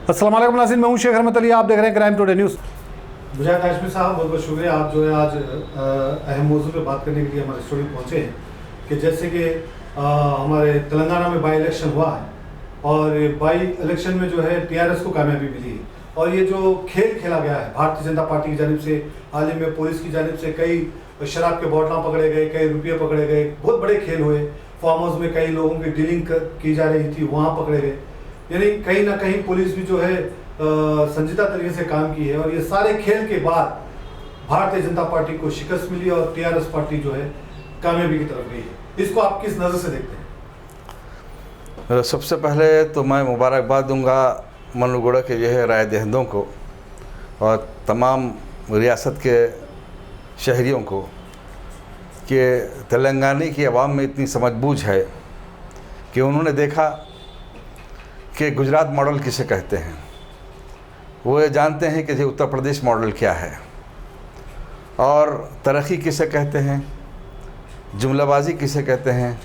अस्सलाम वालेकुम नाज़रीन, मैं हूं शेख रहमत अली। आप देख रहे हैं क्राइम टुडे न्यूज़। मुजाहिद हाशमी साहब, बहुत बहुत शुक्रिया। आप जो है आज अहम मौजू पे बात करने के लिए हमारे स्टूडियो पहुँचे हैं कि जैसे कि हमारे तेलंगाना में बाई इलेक्शन हुआ है और बाई इलेक्शन में जो है टीआरएस को कामयाबी मिली है और ये जो खेल खेला गया है भारतीय जनता पार्टी की जानिब से, हाल ही में पुलिस की जानिब से कई शराब के बॉटल पकड़े गए, कई रुपये पकड़े गए, बहुत बड़े खेल हुए। फार्म हाउस में कई लोगों की डीलिंग की जा रही थी, वहाँ पकड़े गए। यानी कहीं ना कहीं पुलिस भी जो है संजीदा तरीके से काम की है और ये सारे खेल के बाद भारतीय जनता पार्टी को शिकस्त मिली और टीआरएस पार्टी जो है कामयाबी की तरफ गई है। इसको आप किस नज़र से देखते हैं? सबसे पहले तो मैं मुबारकबाद दूंगा मनुगुड़ा के जो है राय दहिंदों को और तमाम रियासत के शहरियों को कि तेलंगाना की आवाम में इतनी समझबूझ है कि उन्होंने देखा कि गुजरात मॉडल किसे कहते हैं। वो ये जानते हैं कि उत्तर प्रदेश मॉडल क्या है और तरक्की किसे कहते हैं, जुमलाबाजी किसे कहते हैं,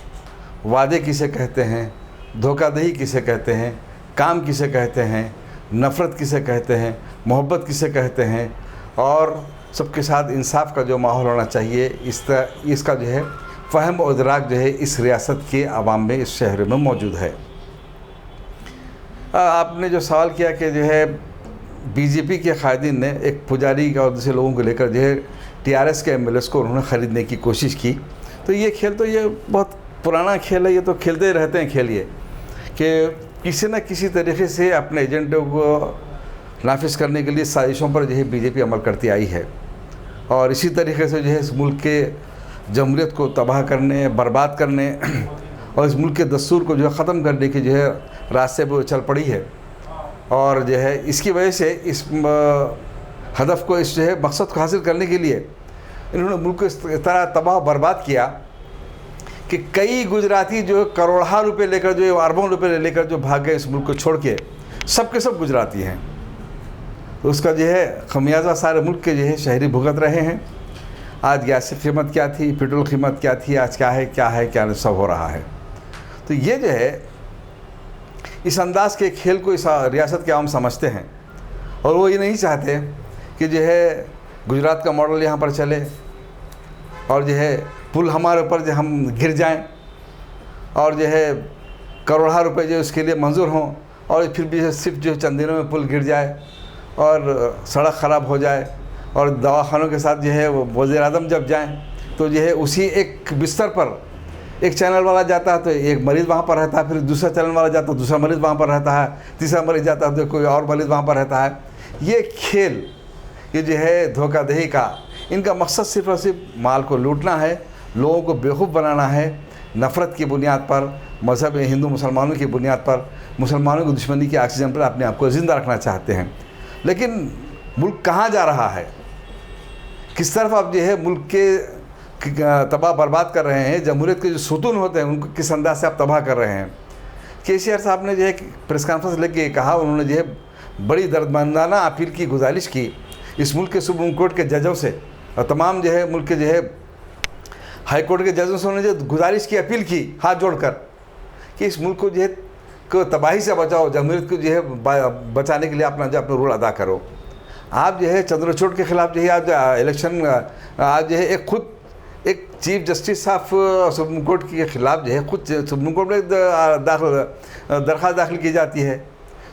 वादे किसे कहते हैं, धोखाधड़ी किसे कहते हैं, काम किसे कहते हैं, नफ़रत किसे कहते हैं, मोहब्बत किसे कहते हैं और सबके साथ इंसाफ का जो माहौल होना चाहिए, इसका जो है फ़हम और इदराक जो है इस रियासत के आवाम में, इस शहर में मौजूद है। आपने जो सवाल किया कि जो है बीजेपी के कायदीन ने एक पुजारी और दूसरे लोगों को लेकर जो है टीआरएस के एमएलएस को उन्होंने ख़रीदने की कोशिश की। तो ये खेल तो ये बहुत पुराना खेल है, ये तो खेलते रहते हैं खेल ये कि किसी न किसी तरीके से अपने एजेंडों को नाफिज करने के लिए साजिशों पर जो है बीजेपी अमल करती आई है और इसी तरीके से जो है इस मुल्क के जमहूरियत को तबाह करने, बर्बाद करने और इस मुल्क के दस्तूर को जो है ख़त्म करने की जो है रास्ते पर चल पड़ी है। और जो है इसकी वजह से इस हदफ को, इस जो है मकसद को हासिल करने के लिए इन्होंने मुल्क को इस तरह तबाह बर्बाद किया कि कई गुजराती जो करोड़ों रुपए लेकर, जो अरबों रुपए लेकर जो भाग गए इस मुल्क को छोड़ के, सब के सब गुजराती हैं। तो उसका जो है खमियाजा सारे मुल्क के जो है शहरी भुगत रहे हैं। आज गैस की कीमत क्या थी, पेट्रोल की कीमत क्या थी, आज क्या है क्या नहीं, सब हो रहा है। तो ये जो है इस अंदाज़ के खेल को इस रियासत के आम समझते हैं और वो ये नहीं चाहते कि जो है गुजरात का मॉडल यहाँ पर चले और जो है पुल हमारे ऊपर जो हम गिर जाएं और जो है करोड़ों रुपए जो इसके लिए मंजूर हों और फिर भी सिर्फ जो चंद दिनों में पुल गिर जाए और सड़क ख़राब हो जाए और दवाखानों के साथ जो है वो वज़ीर-ए-आज़म जब जाएं तो जो है उसी एक बिस्तर पर एक चैनल वाला जाता है तो एक मरीज़ वहाँ पर रहता है, फिर दूसरा चैनल वाला जाता है, दूसरा मरीज़ वहाँ पर रहता है, तीसरा मरीज़ जाता है तो कोई और मरीज़ वहाँ पर रहता है। ये खेल, ये जो है धोखाधड़ी का, इनका मकसद सिर्फ और सिर्फ माल को लूटना है, लोगों को बेवकूफ़ बनाना है, नफ़रत की बुनियाद पर, मज़हब हिंदू मुसलमानों की बुनियाद पर, मुसलमानों की दुश्मनी के ऑक्सीजन पर अपने आप को ज़िंदा रखना चाहते हैं। लेकिन मुल्क कहाँ जा रहा है, किस तरफ आप जो है मुल्क के तबाह बर्बाद कर रहे हैं, जमहूरियत के जो सुतून होते हैं उनको किस अंदाज से आप तबाह कर रहे हैं। केसीआर साहब ने जो है प्रेस कॉन्फ्रेंस लेके कहा, उन्होंने जो है बड़ी दर्दमंदाना अपील की, गुजारिश की इस मुल्क के सुप्रीम कोर्ट के जजों से और तमाम जो है मुल्क के जो है हाई कोर्ट के जजों से उन्होंने जो गुजारिश की, अपील की हाथ जोड़कर कि इस मुल्क को जो है को तबाही से बचाओ, जमहूरियत को जो है बचाने के लिए अपना रोल अदा करो। आप जो है चंद्रचूड़ के ख़िलाफ़ जो है आज इलेक्शन, आज जो है खुद एक chief justice of supreme court के ख़िलाफ़ जो है खुद सुप्रीम कोर्ट में दरख्वास्त दाखिल की जाती है।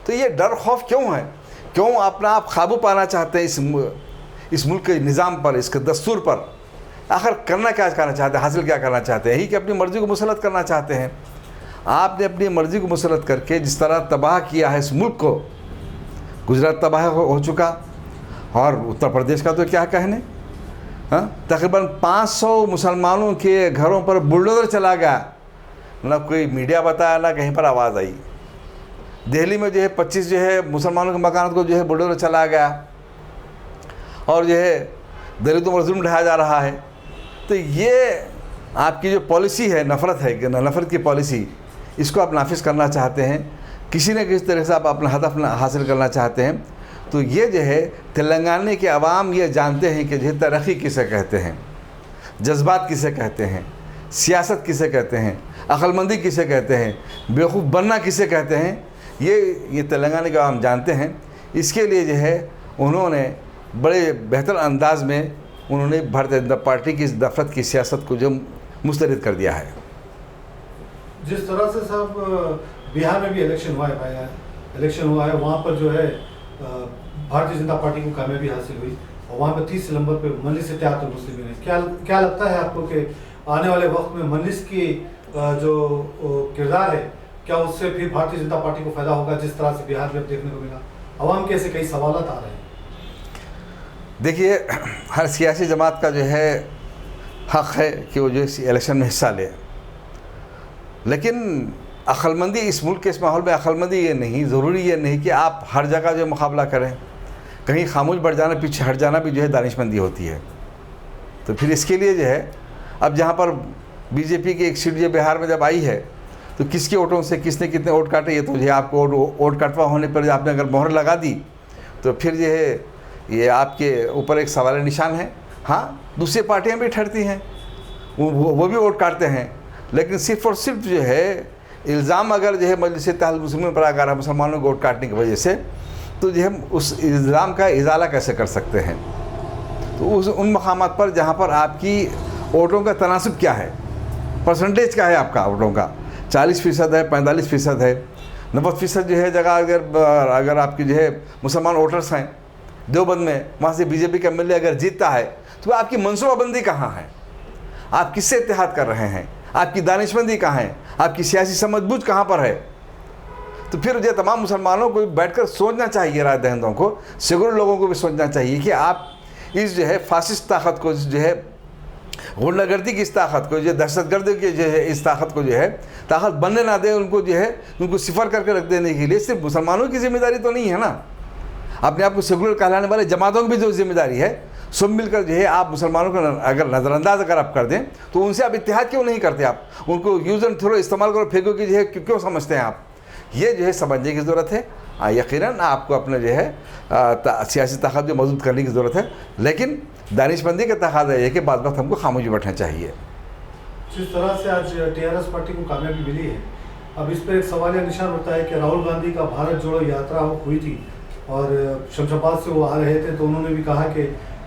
तो ये डर खौफ क्यों है, क्यों अपना आप काबू पाना चाहते हैं इस मुल्क के निज़ाम पर, इसके दस्तूर पर? आखिर करना क्या करना चाहते हैं, हासिल क्या करना चाहते हैं? यही कि अपनी मर्ज़ी को मुसलत करना चाहते हैं। आपने अपनी मर्ज़ी को मुसलत करके जिस तरह तबाह किया है इस मुल्क को, गुजरात तबाह हो चुका और उत्तर प्रदेश का तो क्या कहने। हाँ, तकरीबन 500 मुसलमानों के घरों पर बुलडोज़र चला गया, ना कोई मीडिया बताया ना कहीं पर आवाज़ आई। दिल्ली में जो है 25 जो है मुसलमानों के मकान को जो है बुलडोज़र चला गया और जो है दलितों पर जुल्म ढाया जा रहा है। तो ये आपकी जो पॉलिसी है, नफ़रत है, नफ़रत की पॉलिसी, इसको आप नाफिज करना चाहते हैं, किसी न किसी तरह से आप अपना हदफ हासिल करना चाहते हैं। तो ये जो है तेलंगाना के अवाम ये जानते हैं कि जो तरक्की किसे कहते हैं, जज्बात किसे कहते हैं, सियासत किसे कहते हैं, अक्लमंदी किसे कहते हैं, बेवकूफ़ बनना किसे कहते हैं। ये तेलंगाना का हम जानते हैं। इसके लिए जो है उन्होंने बड़े बेहतर अंदाज में उन्होंने भारतीय जनता पार्टी की इस नफरत की सियासत को जो मुस्तरद कर दिया है। जिस तरह से साहब बिहार में भी इलेक्शन हुआ है भाई, इलेक्शन हुआ है, वहाँ पर जो है भारतीय जनता पार्टी को कामयाबी हासिल हुई और वहाँ पर 30 नंबर पे मजलिस इत्तेहादुल मुस्लिमीन है। क्या लगता है आपको कि आने वाले वक्त में मजलिस की जो किरदार है, क्या उससे फिर भारतीय जनता पार्टी को फायदा होगा, जिस तरह से बिहार में अब देखने को मिला? अवाम के ऐसे कई सवाल आ रहे हैं। देखिए, हर सियासी जमात का जो है हक़ है कि वो जो इलेक्शन में हिस्सा ले, लेकिन अक्लमंदी इस मुल्क के इस माहौल में अक्लमंदी ये नहीं, ज़रूरी ये नहीं कि आप हर जगह जो मुकाबला करें। कहीं खामोश बढ़ जाना, पीछे हट जाना भी जो है दानिशमंदी होती है। तो फिर इसके लिए जो है अब जहाँ पर बीजेपी की एक सीट जो बिहार में जब आई है तो किसके वोटों से किसने कितने वोट काटे, ये तो जो है आपको वोट कटवा होने पर आपने अगर मोहर लगा दी तो फिर जो है ये आपके ऊपर एक सवाल निशान है। हाँ, दूसरी पार्टियाँ भी ठहरती हैं, वो भी वोट काटते हैं, लेकिन सिर्फ और सिर्फ जो है इल्ज़ाम अगर जो है मजलिस इत्तेहादुल मुस्लिमीन पर अगर मुसलमानों को वोट काटने की वजह से, तो जो हम उस इल्ज़ाम का इजाला कैसे कर सकते हैं? तो उन मकामात पर जहाँ पर आपकी वोटों का तनासब क्या है, परसेंटेज क्या है आपका वोटों का, 40% है, 45% है, 90% जो है जगह अगर आपकी जो है मुसलमान वोटर्स हैं देवबंद में, वहाँ से बीजेपी का एमएलए अगर जीतता है तो आपकी मनसूबाबंदी कहाँ है? आप किससे इत्तेहाद कर रहे हैं? आपकी दानिशमंदी कहाँ है? आपकी सियासी समझबूझ कहाँ पर है? तो फिर जो तमाम मुसलमानों को बैठकर सोचना चाहिए, राय दहिंदों को, सेकुलर लोगों को भी सोचना चाहिए कि आप इस जो है फासिस्ट ताकत को, जो है गुंडागर्दी की इस ताकत को, जो दहशतगर्दी की जो है इस ताकत को जो है ताकत बनने ना दें, उनको जो है उनको सिफर करके रख देने के लिए सिर्फ मुसलमानों की जिम्मेदारी तो नहीं है ना, अपने आप को सेकुलर कहलाने वाले जमातों की भी जो जिम्मेदारी है, सब मिलकर जो है आप मुसलमानों को अगर नज़रअंदाज अगर आप कर दें तो उनसे आप इत्तेहाद क्यों नहीं करते? आप उनको यूज़ एंड थ्रो इस्तेमाल करो, फेंको की जो है क्यों समझते हैं आप? ये जो है समझने की ज़रूरत है। यकीनन आपको अपने जो है सियासी ताकत जो मजबूत करने की ज़रूरत है, लेकिन दानिशमंदी का तकाज़ा है कि बाद वक्त हमको खामोश बैठना चाहिए। जिस तरह से आज टीआरएस पार्टी को कामयाबी मिली है, अब इस पर एक सवाल या निशान होता है कि राहुल गांधी का भारत जोड़ो यात्रा हुई थी और शमशाबाद से वो आ रहे थे, तो उन्होंने भी कहा कि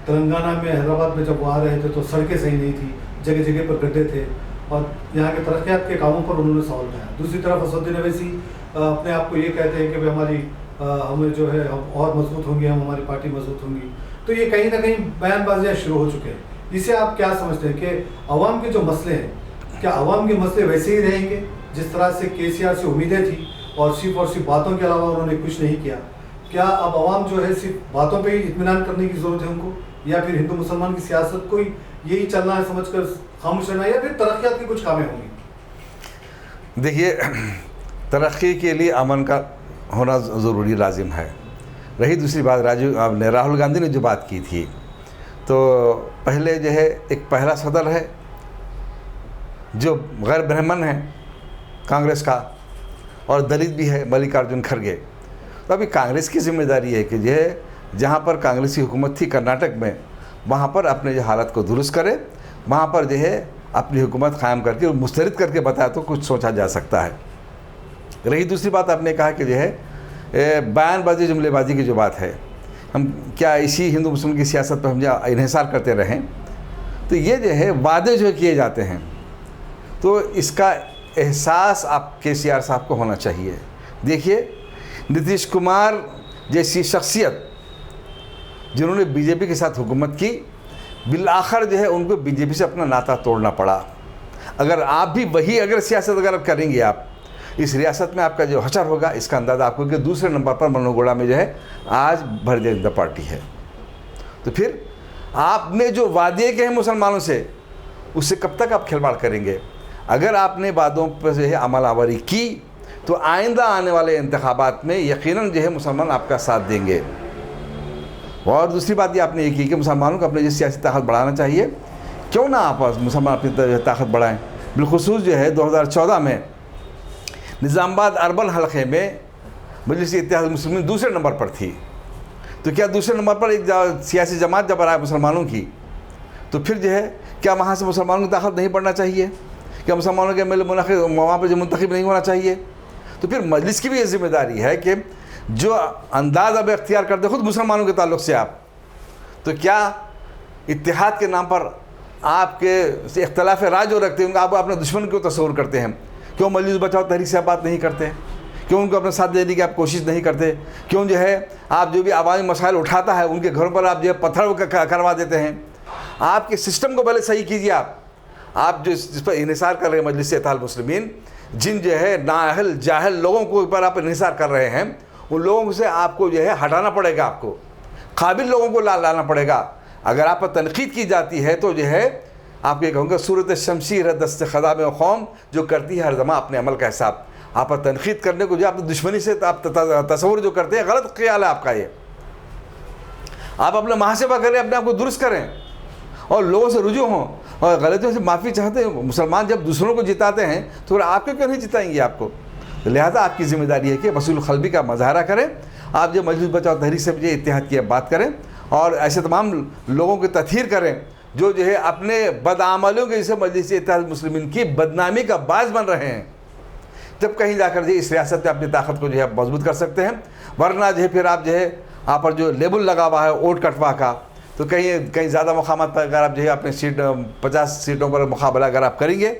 तेलंगाना में, हैदराबाद में जब वो आ रहे थे तो सड़कें सही नहीं थी, जगह जगह पर गड्ढे थे और यहाँ के तरक्यात के कामों पर उन्होंने सवाल उठाया। दूसरी तरफ असदुद्दीन अवैसी अपने आप को ये कहते हैं कि भाई हमारी हमें जो है हम और मजबूत होंगे, हम हमारी पार्टी मजबूत होंगी। तो ये कहीं ना कहीं बयानबाजियाँ शुरू हो चुके हैं। इसे आप क्या समझते हैं कि अवाम के जो मसले हैं, क्या अवाम के मसले वैसे ही रहेंगे जिस तरह से केसीआर से उम्मीदें थी और सिर्फ बातों के अलावा उन्होंने कुछ नहीं किया? क्या अब अवाम जो है सिर्फ बातों पे ही इत्मीनान करने की ज़रूरत है उनको, या फिर हिंदू मुसलमान की सियासत को यही चलना है समझकर खामोश रहना, या फिर तरक्यात की कुछ कामें होंगी? देखिए, तरक्की के लिए अमन का होना ज़रूरी लाजिम है। रही दूसरी बात, राहुल गांधी ने जो बात की थी, तो पहले जो है एक पहला सदर है जो गैर ब्राह्मण है कांग्रेस का और दलित भी है, मल्लिकार्जुन खड़गे। तो अभी कांग्रेस की जिम्मेदारी है कि जो है जहाँ पर कांग्रेस की हुकूमत थी कर्नाटक में, वहाँ पर अपने जो हालत को दुरुस्त करे, वहाँ पर जो है अपनी हुकूमत कायम करके और मुस्तरद करके बताया तो कुछ सोचा जा सकता है। रही दूसरी बात, आपने कहा कि जो है बयानबाजी, जुमलेबाजी की जो बात है, हम क्या इसी हिंदू मुस्लिम की सियासत पर हम इन्हिसार करते रहें? तो ये जो है वादे जो किए जाते हैं, तो इसका एहसास आप केसीआर साहब को होना चाहिए। देखिए, नीतीश कुमार जैसी शख्सियत जिन्होंने बीजेपी के साथ हुकूमत की, बिलाखिर जो है उनको बीजेपी से अपना नाता तोड़ना पड़ा। अगर आप भी वही अगर सियासत अगर करेंगे, आप इस रियासत में आपका जो हशर होगा, इसका अंदाज़ा आपको कि दूसरे नंबर पर मनोगोड़ा में जो है आज भारतीय जनता पार्टी है। तो फिर आपने जो वादे किए हैं मुसलमानों से, उससे कब तक आप खिलवाड़ करेंगे? अगर आपने वादों पर जो है अमल आवरी की तो आइंदा आने वाले इंतखाबात में यकीनन जो है मुसलमान आपका साथ देंगे। और दूसरी बात ये आपने ये की कि मुसलमानों को अपने जो सियासी ताकत बढ़ाना चाहिए। क्यों ना आप मुसलमान अपनी ताकत बढ़ाएं? बिलखुसूस जो है 2014 में निज़ामाबाद अर्बन हलक़े में मजलिस इत्तेहादुल मुस्लिमीन दूसरे नंबर पर थी। तो क्या दूसरे नंबर पर एक सियासी जमात जब आए मुसलमानों की, तो फिर जो है क्या वहाँ से मुसलमानों की ताकत नहीं बढ़ना चाहिए? क्या मुसलमानों के एमएलए वहाँ पर जो मुंतखब नहीं होना चाहिए? तो फिर मजलिस की भी ये जिम्मेदारी है कि जो अंदाज अब अख्तियार करते खुद मुसलमानों के ताल्लुक़ से आप, तो क्या इत्तेहाद के नाम पर आपके इख्तलाफ राय जो रखते हैं आप अपने दुश्मन को तस्वुर करते हैं? क्यों मजलिस बचाओ तहरीक से आप बात नहीं करते? क्यों उनको अपने साथ देने की आप कोशिश नहीं करते? क्यों जो है आप जो भी आवामी मसाइल उठाता है उनके घरों पर आप जो है पत्थर करवा देते हैं? आपके सिस्टम को पहले सही कीजिए। आप जो जिस पर इन्हिसार कर रहे हैं मजलिस इत्तेहाद मुस्लिमीन, जिन जो है नाअहल जाहिल लोगों को ऊपर आप इन्हिसार कर रहे हैं, उन लोगों से आपको जो है हटाना पड़ेगा, आपको काबिल लोगों को लाना पड़ेगा। अगर आप पर तनकीद की जाती है तो जो है आप ये कहूँगा सूरत शमशीर दस्त खदा में कौम जो करती है हर जमा अपने अमल का हिसाब। आप पर तनकीद करने को जो आप दुश्मनी से आप तस्वुर जो करते हैं, गलत ख्याल है आपका ये। आप अपना मुहासिबा करें, अपने आप को दुरुस्त करें और लोगों से रुजू हों और गलतियों से माफ़ी चाहते हैं। मुसलमान जब दूसरों को जिताते हैं तो फिर आपको क्यों नहीं जिताएंगे आपको? तो लिहाजा आपकी ज़िम्मेदारी है कि वसूल क़ल्बी का मुज़ाहरा करें। आप जो मजलिस बचाओ तहरीक से मुझे इत्तेहाद की बात करें और ऐसे तमाम लोगों की तथहीर करें जो है अपने बदआमलों के जैसे मजलिस इत्तेहाद मुस्लिमीन की बदनामी का बाज़ बन रहे हैं। जब कहीं जाकर जो इस रियासत में अपनी ताकत को जो है मजबूत कर सकते हैं, वरना जो है फिर आप जो है आप पर जो लेबल लगा हुआ है वोट कटवा का, तो कहीं ज़्यादा मकामात पर अगर आप जो है अपने 50 सीटों पर मुकाबला अगर आप करेंगे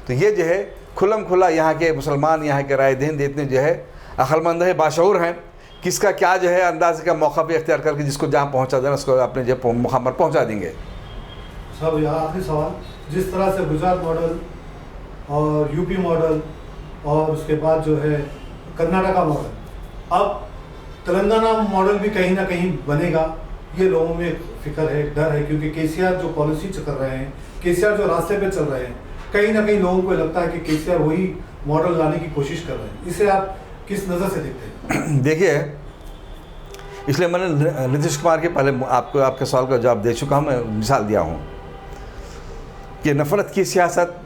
तो ये जो है खुलम खुला यहाँ के मुसलमान, यहाँ के राय दहिंद इतने जो है अक्लमंद है, बाशऊर हैं, किसका क्या जो है अंदाज़ का मौका भी इख्तियार करके जिसको जहाँ पहुँचा देना उसको अपने जो मुकाम पर पहुँचा देंगे। सब यहाँ आखिरी सवाल, जिस तरह से गुजरात मॉडल और यूपी मॉडल और उसके बाद जो है कर्नाटका मॉडल, अब तेलंगाना मॉडल भी कहीं ना कहीं बनेगा, ये लोगों में फिक्र है, डर है, क्योंकि केसीआर जो पॉलिसी कर रहे हैं, केसीआर जो रास्ते पे चल रहे हैं, कहीं ना कहीं लोगों को लगता है कि केसीआर वही मॉडल लाने की कोशिश कर रहे हैं। इसे आप किस नज़र से देखते हैं? देखिए, इसलिए मैंने नीतीश कुमार के पहले आपको आपके सवाल का जवाब दे चुका हूँ, मैं मिसाल दिया हूँ कि नफ़रत की सियासत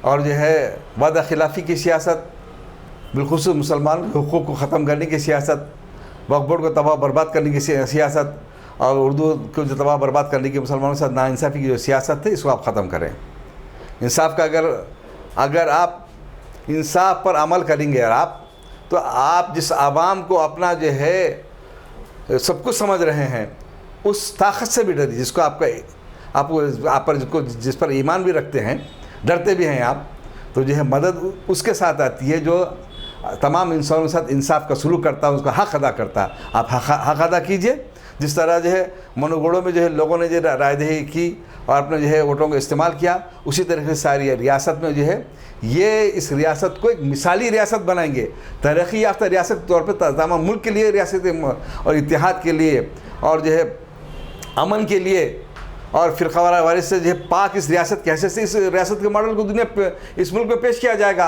और जो है वादा खिलाफ़ी की सियासत, बिलखुसूस मुसलमान के हुकूक़ को ख़त्म करने की सियासत, वक्फ बोर्ड को तबाह बर्बाद करने की सियासत और उर्दू को जो तबाह बर्बाद करने की मुसलमानों के साथ नाइंसाफ़ी की जो सियासत है, इसको आप ख़त्म करें। इंसाफ का अगर आप इंसाफ पर अमल करेंगे और आप, तो आप जिस आवाम को अपना जो है सब कुछ समझ रहे हैं, उस ताकत से भी डरिए जिसको आप पर जिस पर ईमान भी रखते हैं, डरते भी हैं आप, तो जो है मदद उसके साथ आती है जो तमाम इंसानों के साथ इंसाफ का सलूक करता है, उसका हक़ अदा करता है। आप हक़ अदा कीजिए। जिस तरह जो है मनोगढ़ों में जो है लोगों ने जो रायदही की और अपने जो है वोटों का इस्तेमाल किया, उसी तरीके से सारी रियासत में जो है ये इस रियासत को एक मिसाली रियासत बनाएंगे, तरक्की याफ्ता रियासत के तौर पर तमाम मुल्क के लिए, रियासत और इत्तेहाद के लिए और जो है अमन के लिए और फ़िरक़ावारी से जो है पाक इस रियासत के हैसियत से इस रियासत के मॉडल को दुनिया इस मुल्क में पेश किया जाएगा।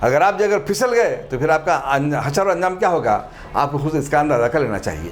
अगर आप फिसल गए तो फिर आपका हशर और अंजाम क्या होगा, आपको खुद इसका अंदाज़ा कर लेना चाहिए।